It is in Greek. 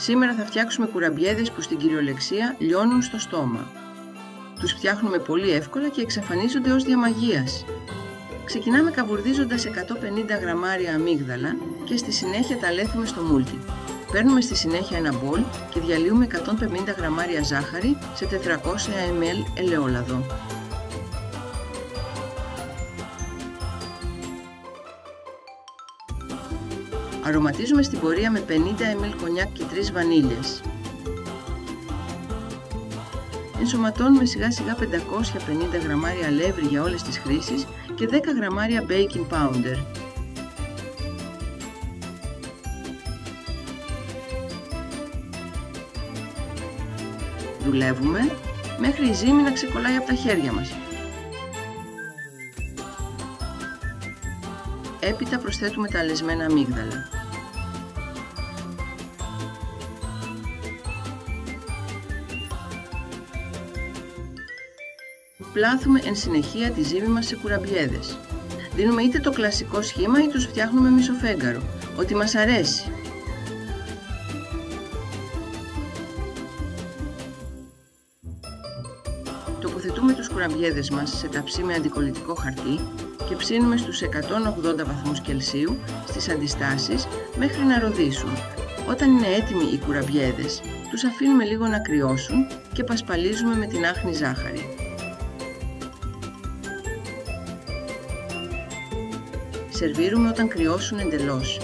Σήμερα θα φτιάξουμε κουραμπιέδες που στην κυριολεξία λιώνουν στο στόμα. Τους φτιάχνουμε πολύ εύκολα και εξαφανίζονται ως δια μαγείας. Ξεκινάμε καβουρδίζοντας 150 γραμμάρια αμύγδαλα και στη συνέχεια τα λέθουμε στο μούλτι. Παίρνουμε στη συνέχεια ένα μπολ και διαλύουμε 150 γραμμάρια ζάχαρη σε 400 ml ελαιόλαδο. Αρωματίζουμε στην πορεία με 50 ml κονιάκ και 3 βανίλιες. Ενσωματώνουμε σιγά σιγά 550 γραμμάρια αλεύρι για όλες τις χρήσεις και 10 γραμμάρια baking powder. Δουλεύουμε μέχρι η ζύμη να ξεκολλάει από τα χέρια μας. Έπειτα προσθέτουμε τα αλεσμένα αμύγδαλα. Πλάθουμε εν συνεχεία τη ζύμη μας σε κουραμπιέδες. Δίνουμε είτε το κλασικό σχήμα ή τους φτιάχνουμε μισοφέγγαρο, ό,τι μας αρέσει. Τοποθετούμε τους κουραμπιέδες μας σε ταψί με αντικολλητικό χαρτί και ψήνουμε στους 180 βαθμούς Κελσίου στις αντιστάσεις μέχρι να ροδίσουν. Όταν είναι έτοιμοι οι κουραμπιέδες, τους αφήνουμε λίγο να κρυώσουν και πασπαλίζουμε με την άχνη ζάχαρη. Σερβίρουμε όταν κρυώσουν εντελώς.